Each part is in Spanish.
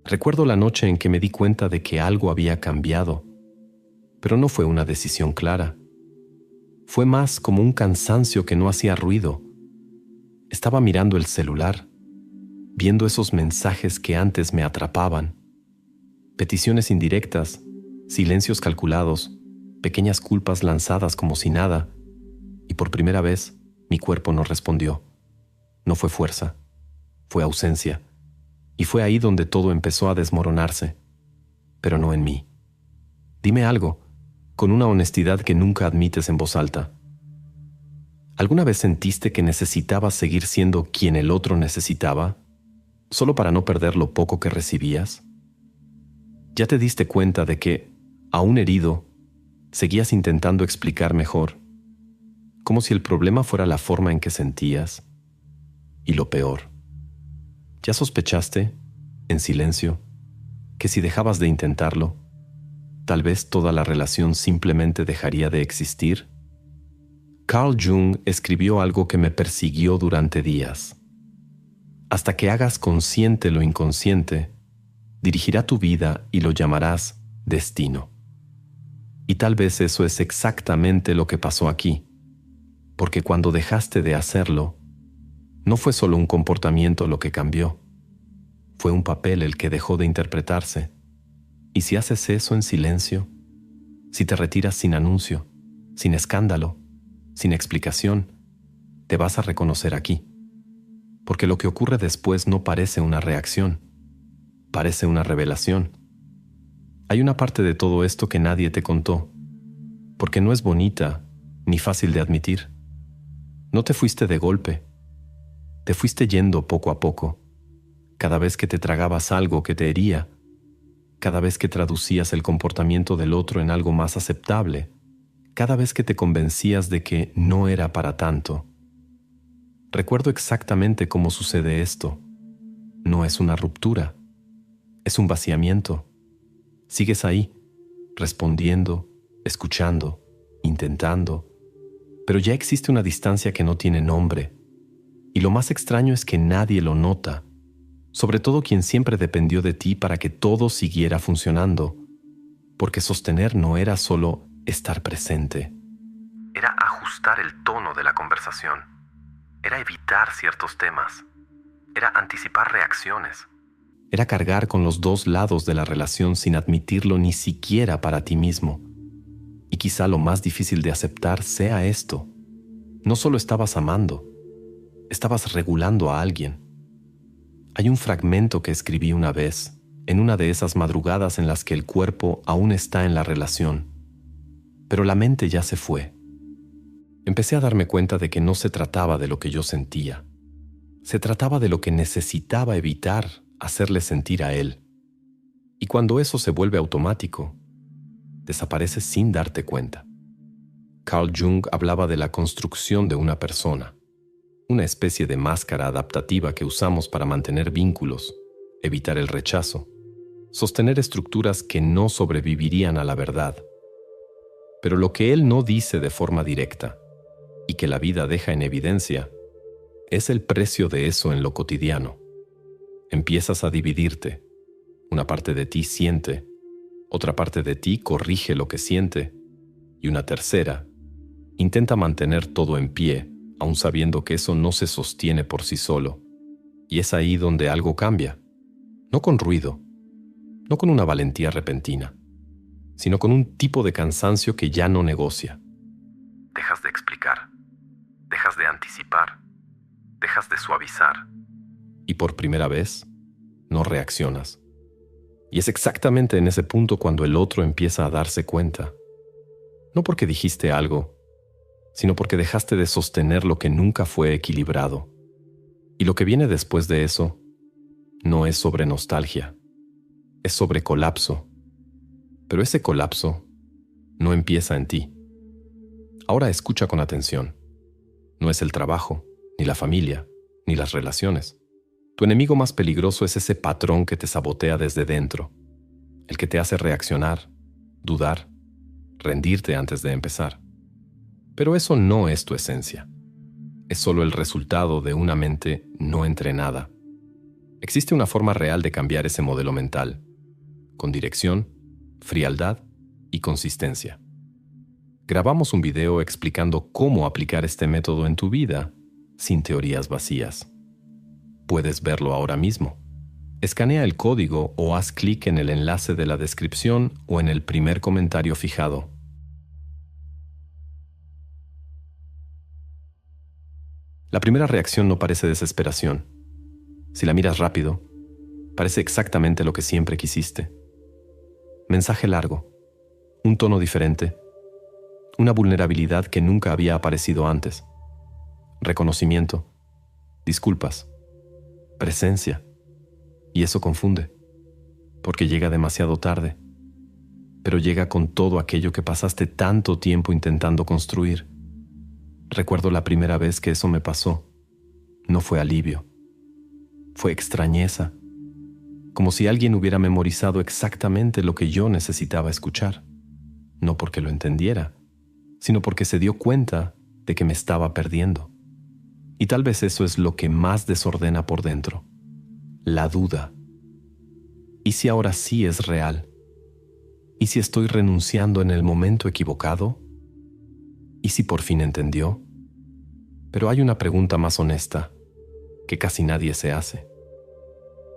Recuerdo la noche en que me di cuenta de que algo había cambiado, pero no fue una decisión clara. Fue más como un cansancio que no hacía ruido. Estaba mirando el celular, viendo esos mensajes que antes me atrapaban. Peticiones indirectas, silencios calculados, pequeñas culpas lanzadas como si nada, y por primera vez mi cuerpo no respondió. No fue fuerza, fue ausencia, y fue ahí donde todo empezó a desmoronarse, pero no en mí. Dime algo, con una honestidad que nunca admites en voz alta. ¿Alguna vez sentiste que necesitabas seguir siendo quien el otro necesitaba, solo para no perder lo poco que recibías? ¿Ya te diste cuenta de que, aún herido, seguías intentando explicar mejor, como si el problema fuera la forma en que sentías? Y lo peor, ¿ya sospechaste, en silencio, que si dejabas de intentarlo, tal vez toda la relación simplemente dejaría de existir? Carl Jung escribió algo que me persiguió durante días. Hasta que hagas consciente lo inconsciente, dirigirá tu vida y lo llamarás destino. Y tal vez eso es exactamente lo que pasó aquí, porque cuando dejaste de hacerlo, no fue solo un comportamiento lo que cambió, fue un papel el que dejó de interpretarse. Y si haces eso en silencio, si te retiras sin anuncio, sin escándalo, sin explicación, te vas a reconocer aquí. Porque lo que ocurre después no parece una reacción, parece una revelación. Hay una parte de todo esto que nadie te contó, porque no es bonita ni fácil de admitir. No te fuiste de golpe, te fuiste yendo poco a poco, cada vez que te tragabas algo que te hería, cada vez que traducías el comportamiento del otro en algo más aceptable, cada vez que te convencías de que no era para tanto. Recuerdo exactamente cómo sucede esto. No es una ruptura, es un vaciamiento. Sigues ahí, respondiendo, escuchando, intentando, pero ya existe una distancia que no tiene nombre. Y lo más extraño es que nadie lo nota, sobre todo quien siempre dependió de ti para que todo siguiera funcionando, porque sostener no era solo estar presente. Era ajustar el tono de la conversación. Era evitar ciertos temas. Era anticipar reacciones. Era cargar con los dos lados de la relación sin admitirlo ni siquiera para ti mismo. Y quizá lo más difícil de aceptar sea esto. No solo estabas amando, estabas regulando a alguien. Hay un fragmento que escribí una vez, en una de esas madrugadas en las que el cuerpo aún está en la relación, pero la mente ya se fue. Empecé a darme cuenta de que no se trataba de lo que yo sentía. Se trataba de lo que necesitaba evitar hacerle sentir a él. Y cuando eso se vuelve automático, desaparece sin darte cuenta. Carl Jung hablaba de la construcción de una persona, una especie de máscara adaptativa que usamos para mantener vínculos, evitar el rechazo, sostener estructuras que no sobrevivirían a la verdad. Pero lo que él no dice de forma directa, y que la vida deja en evidencia, es el precio de eso en lo cotidiano. Empiezas a dividirte. Una parte de ti siente, otra parte de ti corrige lo que siente, y una tercera intenta mantener todo en pie, aun sabiendo que eso no se sostiene por sí solo. Y es ahí donde algo cambia. No con ruido, no con una valentía repentina, sino con un tipo de cansancio que ya no negocia. Dejas de explicar, dejas de anticipar, dejas de suavizar. Y por primera vez, no reaccionas. Y es exactamente en ese punto cuando el otro empieza a darse cuenta. No porque dijiste algo, sino porque dejaste de sostener lo que nunca fue equilibrado. Y lo que viene después de eso no es sobre nostalgia, es sobre colapso. Pero ese colapso no empieza en ti. Ahora escucha con atención. No es el trabajo, ni la familia, ni las relaciones. Tu enemigo más peligroso es ese patrón que te sabotea desde dentro, el que te hace reaccionar, dudar, rendirte antes de empezar. Pero eso no es tu esencia. es solo el resultado de una mente no entrenada. Existe una forma real de cambiar ese modelo mental, con dirección, frialdad y consistencia. Grabamos un video explicando cómo aplicar este método en tu vida sin teorías vacías. Puedes verlo ahora mismo. Escanea el código o haz clic en el enlace de la descripción o en el primer comentario fijado. La primera reacción no parece desesperación. Si la miras rápido, parece exactamente lo que siempre quisiste. Mensaje largo, un tono diferente, una vulnerabilidad que nunca había aparecido antes. Reconocimiento, disculpas, presencia. Y eso confunde, porque llega demasiado tarde, pero llega con todo aquello que pasaste tanto tiempo intentando construir. Recuerdo la primera vez que eso me pasó. No fue alivio, fue extrañeza, como si alguien hubiera memorizado exactamente lo que yo necesitaba escuchar, no porque lo entendiera, sino porque se dio cuenta de que me estaba perdiendo. Y tal vez eso es lo que más desordena por dentro. La duda. ¿Y si ahora sí es real? ¿Y si estoy renunciando en el momento equivocado? ¿Y si por fin entendió? Pero hay una pregunta más honesta que casi nadie se hace.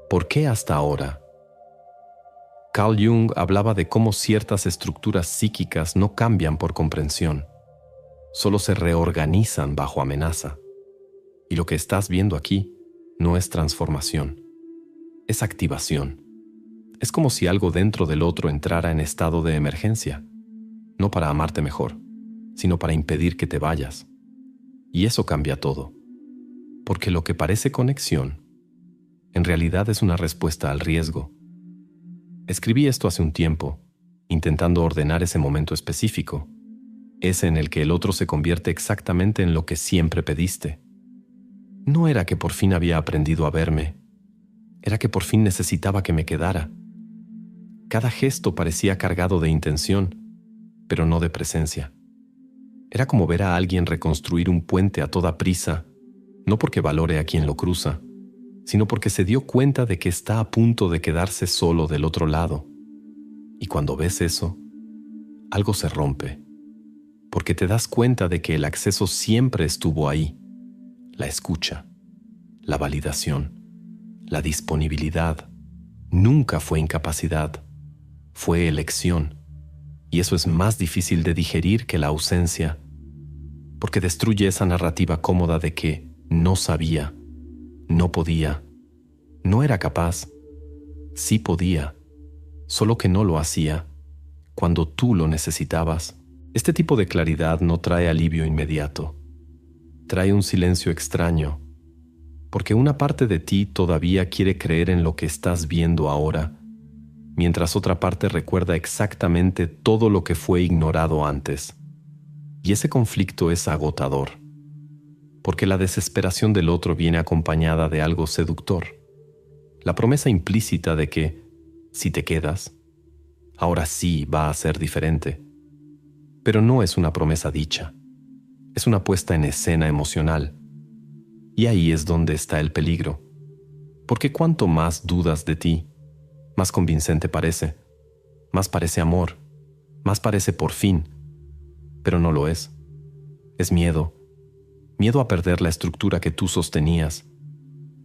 ¿Por qué hasta ahora? Carl Jung hablaba de cómo ciertas estructuras psíquicas no cambian por comprensión, solo se reorganizan bajo amenaza. Y lo que estás viendo aquí no es transformación, es activación. Es como si algo dentro del otro entrara en estado de emergencia, no para amarte mejor, sino para impedir que te vayas. Y eso cambia todo, porque lo que parece conexión, en realidad es una respuesta al riesgo. Escribí esto hace un tiempo, intentando ordenar ese momento específico, ese en el que el otro se convierte exactamente en lo que siempre pediste. No era que por fin había aprendido a verme, era que por fin necesitaba que me quedara. Cada gesto parecía cargado de intención, pero no de presencia. Era como ver a alguien reconstruir un puente a toda prisa, no porque valore a quien lo cruza, sino porque se dio cuenta de que está a punto de quedarse solo del otro lado. Y cuando ves eso, algo se rompe, porque te das cuenta de que el acceso siempre estuvo ahí, la escucha, la validación, la disponibilidad. Nunca fue incapacidad, fue elección. Y eso es más difícil de digerir que la ausencia, porque destruye esa narrativa cómoda de que no sabía, no podía, no era capaz. Sí podía, solo que no lo hacía cuando tú lo necesitabas. Este tipo de claridad no trae alivio inmediato. Trae un silencio extraño, porque una parte de ti todavía quiere creer en lo que estás viendo ahora, mientras otra parte recuerda exactamente todo lo que fue ignorado antes. Y ese conflicto es agotador, porque la desesperación del otro viene acompañada de algo seductor. La promesa implícita de que, si te quedas, ahora sí va a ser diferente. Pero no es una promesa dicha, es una puesta en escena emocional. Y ahí es donde está el peligro, porque cuanto más dudas de ti, más convincente parece, más parece amor, más parece por fin, pero no lo es. Es miedo, miedo a perder la estructura que tú sostenías,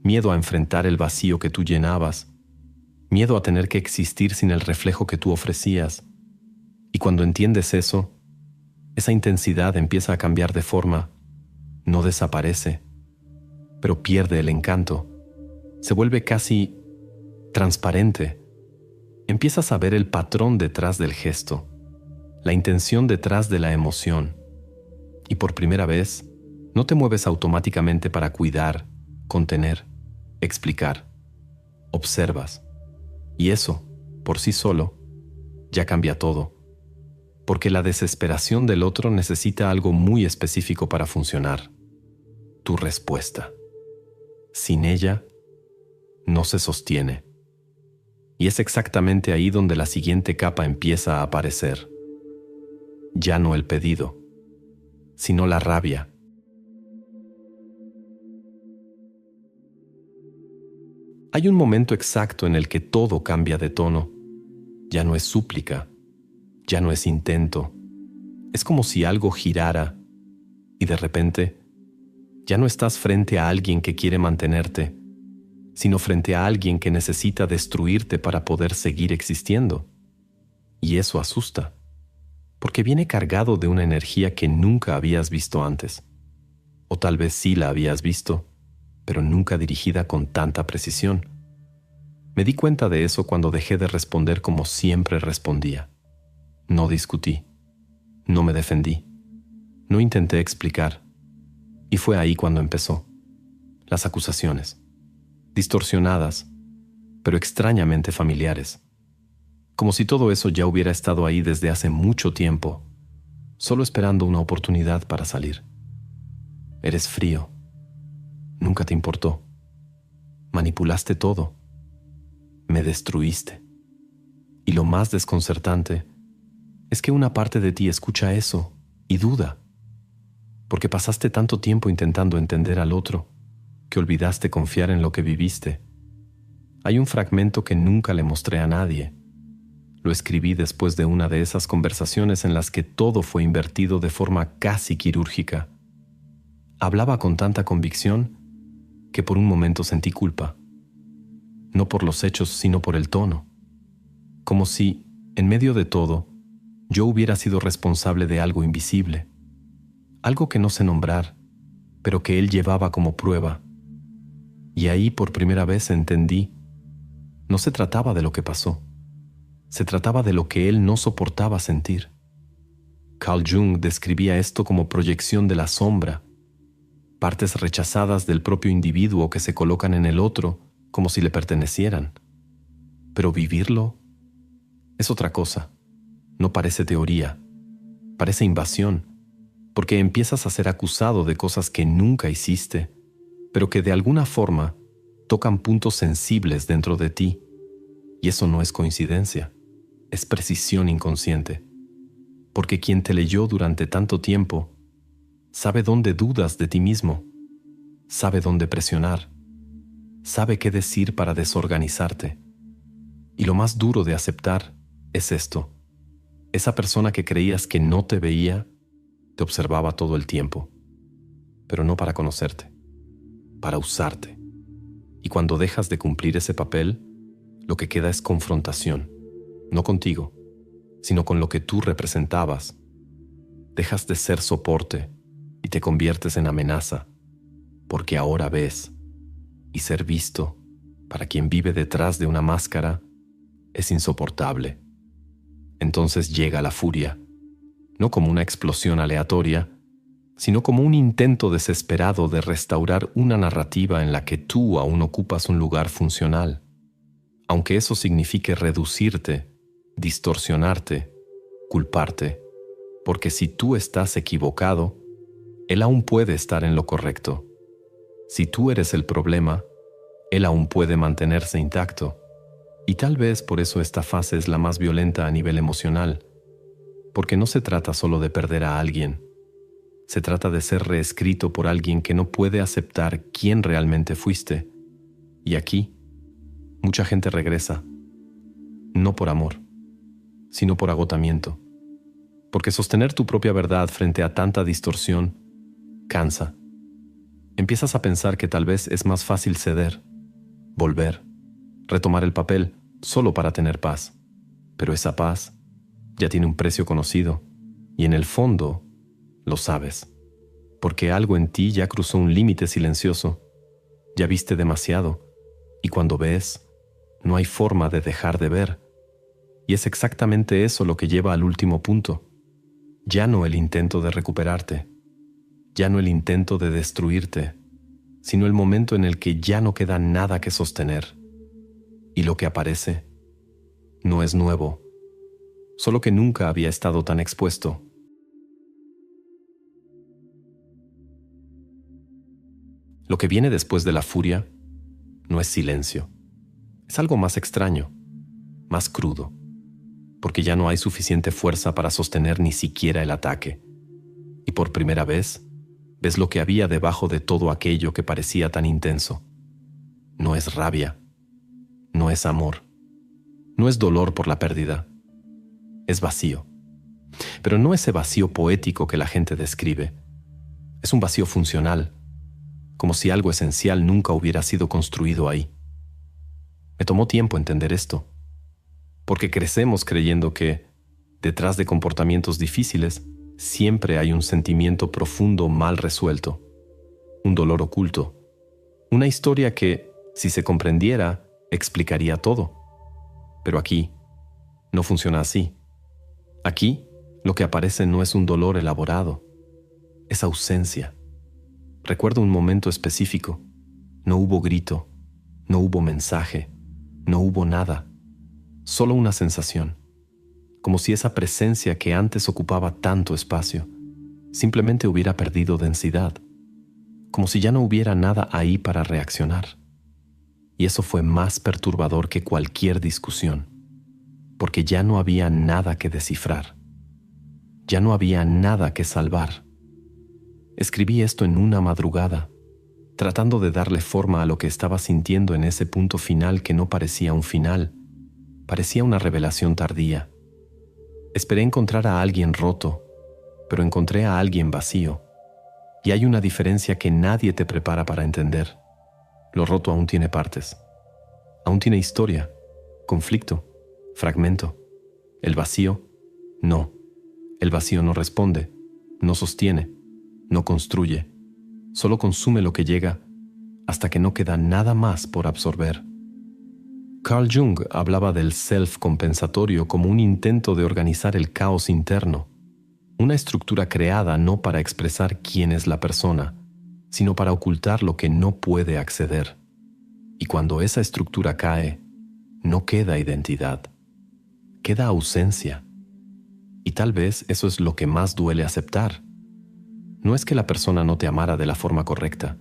miedo a enfrentar el vacío que tú llenabas, miedo a tener que existir sin el reflejo que tú ofrecías. Y cuando entiendes eso, esa intensidad empieza a cambiar de forma, no desaparece, pero pierde el encanto, se vuelve casi transparente. Empiezas a ver el patrón detrás del gesto, la intención detrás de la emoción, y por primera vez no te mueves automáticamente para cuidar, contener, explicar. Observas, y eso, por sí solo, ya cambia todo, porque la desesperación del otro necesita algo muy específico para funcionar: tu respuesta. Sin ella, no se sostiene. Y es exactamente ahí donde la siguiente capa empieza a aparecer. Ya no el pedido, sino la rabia. Hay un momento exacto en el que todo cambia de tono. Ya no es súplica, ya no es intento. Es como si algo girara y de repente ya no estás frente a alguien que quiere mantenerte, sino frente a alguien que necesita destruirte para poder seguir existiendo. Y eso asusta, porque viene cargado de una energía que nunca habías visto antes. O tal vez sí la habías visto, pero nunca dirigida con tanta precisión. Me di cuenta de eso cuando dejé de responder como siempre respondía. No discutí, no me defendí, no intenté explicar. Y fue ahí cuando empezó. Las acusaciones, distorsionadas, pero extrañamente familiares. Como si todo eso ya hubiera estado ahí desde hace mucho tiempo, solo esperando una oportunidad para salir. Eres frío. Nunca te importó. Manipulaste todo. Me destruiste. Y lo más desconcertante es que una parte de ti escucha eso y duda, porque pasaste tanto tiempo intentando entender al otro que olvidaste confiar en lo que viviste. Hay un fragmento que nunca le mostré a nadie. Lo escribí después de una de esas conversaciones en las que todo fue invertido de forma casi quirúrgica. Hablaba con tanta convicción que por un momento sentí culpa. No por los hechos, sino por el tono. Como si, en medio de todo, yo hubiera sido responsable de algo invisible. Algo que no sé nombrar, pero que él llevaba como prueba. Y ahí por primera vez entendí. No se trataba de lo que pasó. Se trataba de lo que él no soportaba sentir. Carl Jung describía esto como proyección de la sombra, partes rechazadas del propio individuo que se colocan en el otro como si le pertenecieran. Pero vivirlo es otra cosa. No parece teoría, parece invasión, porque empiezas a ser acusado de cosas que nunca hiciste, pero que de alguna forma tocan puntos sensibles dentro de ti. Y eso no es coincidencia, es precisión inconsciente, porque quien te leyó durante tanto tiempo sabe dónde dudas de ti mismo, sabe dónde presionar, sabe qué decir para desorganizarte. Y lo más duro de aceptar es esto. Esa persona que creías que no te veía, te observaba todo el tiempo, pero no para conocerte, para usarte. Y cuando dejas de cumplir ese papel, lo que queda es confrontación, no contigo, sino con lo que tú representabas. Dejas de ser soporte y te conviertes en amenaza, porque ahora ves, y ser visto, para quien vive detrás de una máscara, es insoportable. Entonces llega la furia, no como una explosión aleatoria, sino como un intento desesperado de restaurar una narrativa en la que tú aún ocupas un lugar funcional, aunque eso signifique reducirte, distorsionarte, culparte, porque si tú estás equivocado, él aún puede estar en lo correcto. Si tú eres el problema, él aún puede mantenerse intacto. Y tal vez por eso esta fase es la más violenta a nivel emocional, porque no se trata solo de perder a alguien, se trata de ser reescrito por alguien que no puede aceptar quién realmente fuiste. Y aquí, mucha gente regresa, no por amor, sino por agotamiento, porque sostener tu propia verdad frente a tanta distorsión cansa. Empiezas a pensar que tal vez es más fácil ceder, volver, retomar el papel solo para tener paz. Pero esa paz ya tiene un precio conocido y en el fondo lo sabes, porque algo en ti ya cruzó un límite silencioso, ya viste demasiado y cuando ves, no hay forma de dejar de ver. Y es exactamente eso lo que lleva al último punto. Ya no el intento de recuperarte, ya no el intento de destruirte, sino el momento en el que ya no queda nada que sostener. Y lo que aparece no es nuevo, solo que nunca había estado tan expuesto. Lo que viene después de la furia no es silencio, es algo más extraño, más crudo, porque ya no hay suficiente fuerza para sostener ni siquiera el ataque. Y por primera vez, ves lo que había debajo de todo aquello que parecía tan intenso. No es rabia, no es amor, no es dolor por la pérdida, es vacío. Pero no ese vacío poético que la gente describe. Es un vacío funcional, como si algo esencial nunca hubiera sido construido ahí. Me tomó tiempo entender esto, porque crecemos creyendo que, detrás de comportamientos difíciles, siempre hay un sentimiento profundo mal resuelto, un dolor oculto, una historia que, si se comprendiera, explicaría todo. Pero aquí, no funciona así. Aquí, lo que aparece no es un dolor elaborado, es ausencia. Recuerdo un momento específico. No hubo grito, no hubo mensaje, no hubo nada. Solo una sensación, como si esa presencia que antes ocupaba tanto espacio simplemente hubiera perdido densidad, como si ya no hubiera nada ahí para reaccionar. Y eso fue más perturbador que cualquier discusión, porque ya no había nada que descifrar, ya no había nada que salvar. Escribí esto en una madrugada, tratando de darle forma a lo que estaba sintiendo en ese punto final que no parecía un final, parecía una revelación tardía. Esperé encontrar a alguien roto, pero encontré a alguien vacío. Y hay una diferencia que nadie te prepara para entender. Lo roto aún tiene partes. Aún tiene historia, conflicto, fragmento. El vacío, no. El vacío no responde, no sostiene, no construye. Solo consume lo que llega hasta que no queda nada más por absorber. Carl Jung hablaba del self compensatorio como un intento de organizar el caos interno, una estructura creada no para expresar quién es la persona, sino para ocultar lo que no puede acceder. Y cuando esa estructura cae, no queda identidad, queda ausencia. Y tal vez eso es lo que más duele aceptar. No es que la persona no te amara de la forma correcta,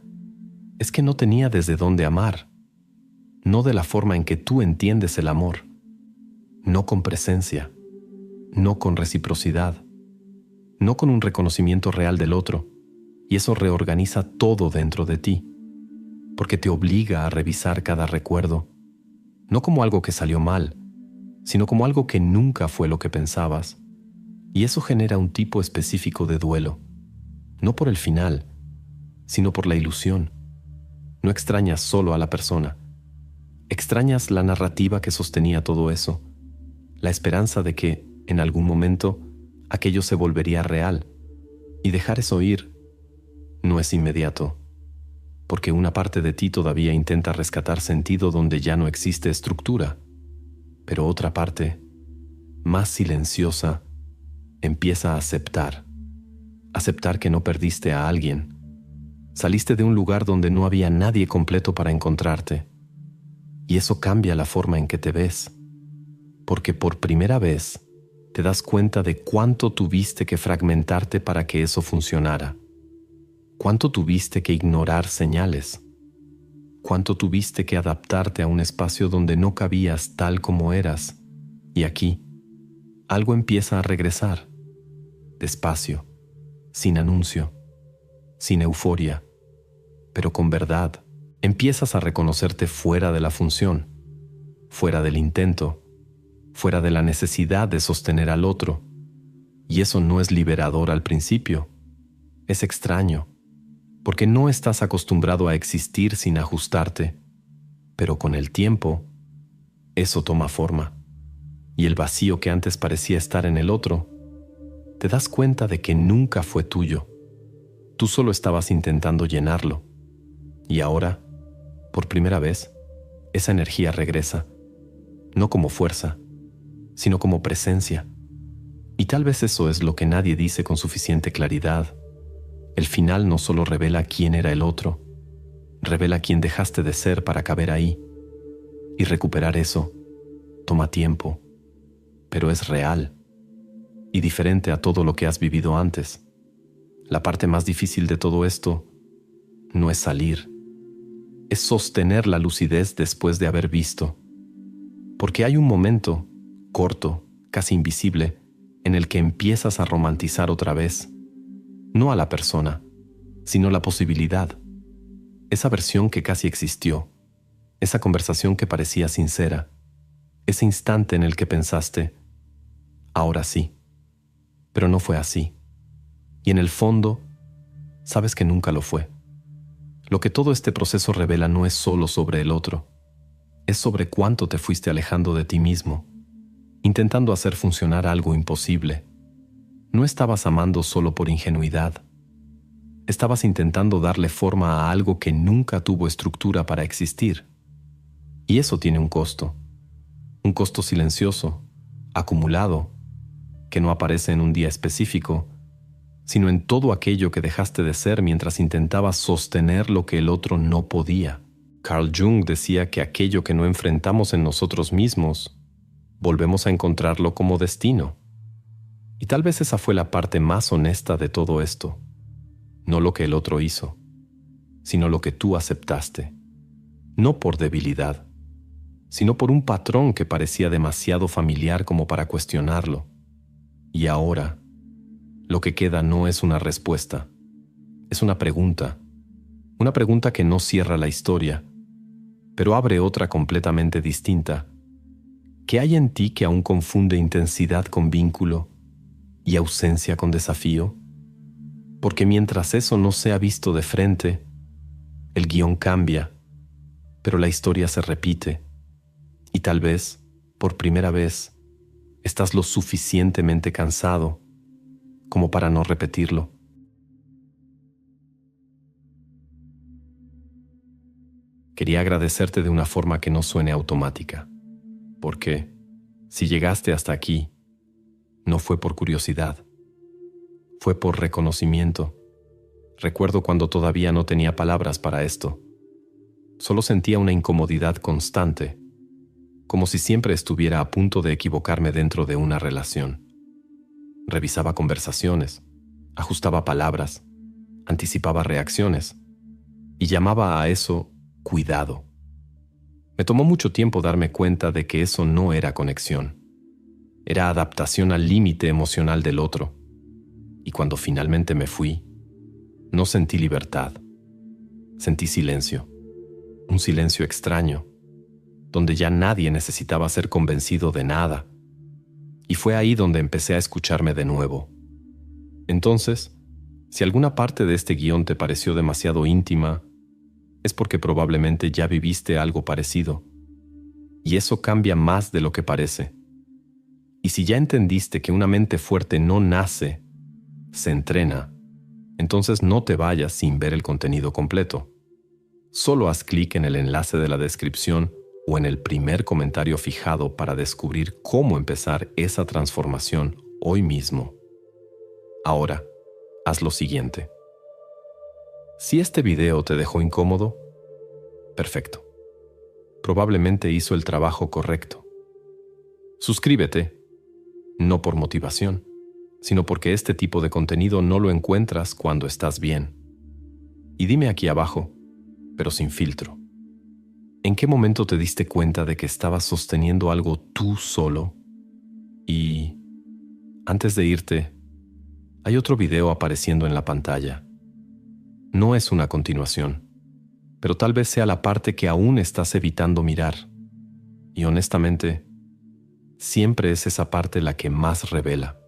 es que no tenía desde dónde amar, no de la forma en que tú entiendes el amor, no con presencia, no con reciprocidad, no con un reconocimiento real del otro, y eso reorganiza todo dentro de ti, porque te obliga a revisar cada recuerdo, no como algo que salió mal, sino como algo que nunca fue lo que pensabas, y eso genera un tipo específico de duelo, no por el final, sino por la ilusión. No extrañas solo a la persona, extrañas la narrativa que sostenía todo eso, la esperanza de que, en algún momento, aquello se volvería real, y dejar eso ir no es inmediato, porque una parte de ti todavía intenta rescatar sentido donde ya no existe estructura, pero otra parte, más silenciosa, empieza a aceptar que no perdiste a alguien. Saliste de un lugar donde no había nadie completo para encontrarte. Y eso cambia la forma en que te ves, porque por primera vez te das cuenta de cuánto tuviste que fragmentarte para que eso funcionara. Cuánto tuviste que ignorar señales. Cuánto tuviste que adaptarte a un espacio donde no cabías tal como eras. Y aquí, algo empieza a regresar, despacio, sin anuncio, sin euforia, pero con verdad. Empiezas a reconocerte fuera de la función, fuera del intento, fuera de la necesidad de sostener al otro. Y eso no es liberador al principio. Es extraño, porque no estás acostumbrado a existir sin ajustarte. Pero con el tiempo, eso toma forma. Y el vacío que antes parecía estar en el otro, te das cuenta de que nunca fue tuyo. Tú solo estabas intentando llenarlo. Y ahora, por primera vez, esa energía regresa, no como fuerza, sino como presencia. Y tal vez eso es lo que nadie dice con suficiente claridad. El final no solo revela quién era el otro, revela quién dejaste de ser para caber ahí. Y recuperar eso toma tiempo, pero es real y diferente a todo lo que has vivido antes. La parte más difícil de todo esto no es salir, es sostener la lucidez después de haber visto. Porque hay un momento, corto, casi invisible, en el que empiezas a romantizar otra vez, no a la persona, sino la posibilidad, esa versión que casi existió, Esa conversación que parecía sincera, ese instante en el que pensaste, ahora sí, pero no fue así. Y en el fondo, sabes que nunca lo fue. Lo que todo este proceso revela no es solo sobre el otro, es sobre cuánto te fuiste alejando de ti mismo, intentando hacer funcionar algo imposible. No estabas amando solo por ingenuidad. Estabas intentando darle forma a algo que nunca tuvo estructura para existir. Y eso tiene un costo silencioso, acumulado, que no aparece en un día específico, sino en todo aquello que dejaste de ser mientras intentabas sostener lo que el otro no podía. Carl Jung decía que aquello que no enfrentamos en nosotros mismos, volvemos a encontrarlo como destino. Y tal vez esa fue la parte más honesta de todo esto. No lo que el otro hizo, sino lo que tú aceptaste. No por debilidad, sino por un patrón que parecía demasiado familiar como para cuestionarlo. Y ahora, lo que queda no es una respuesta, es una pregunta que no cierra la historia, pero abre otra completamente distinta. ¿Qué hay en ti que aún confunde intensidad con vínculo y ausencia con desafío? Porque mientras eso no sea visto de frente, el guión cambia, pero la historia se repite, y tal vez, por primera vez, estás lo suficientemente cansado como para no repetirlo. Quería agradecerte de una forma que no suene automática, porque si llegaste hasta aquí, no fue por curiosidad, fue por reconocimiento. Recuerdo cuando todavía no tenía palabras para esto. Solo sentía una incomodidad constante, como si siempre estuviera a punto de equivocarme dentro de una relación. Revisaba conversaciones, ajustaba palabras, anticipaba reacciones y llamaba a eso cuidado. Me tomó mucho tiempo darme cuenta de que eso no era conexión. Era adaptación al límite emocional del otro. Y cuando finalmente me fui, no sentí libertad. Sentí silencio. Un silencio extraño, donde ya nadie necesitaba ser convencido de nada. Y fue ahí donde empecé a escucharme de nuevo. Entonces, si alguna parte de este guión te pareció demasiado íntima, es porque probablemente ya viviste algo parecido. Y eso cambia más de lo que parece. Y si ya entendiste que una mente fuerte no nace, se entrena, entonces no te vayas sin ver el contenido completo. Solo haz clic en el enlace de la descripción o en el primer comentario fijado para descubrir cómo empezar esa transformación hoy mismo. Ahora, haz lo siguiente. Si este video te dejó incómodo, perfecto. Probablemente hizo el trabajo correcto. Suscríbete, no por motivación, sino porque este tipo de contenido no lo encuentras cuando estás bien. Y dime aquí abajo, pero sin filtro, ¿en qué momento te diste cuenta de que estabas sosteniendo algo tú solo? Y antes de irte, hay otro video apareciendo en la pantalla. No es una continuación, pero tal vez sea la parte que aún estás evitando mirar. Y honestamente, siempre es esa parte la que más revela.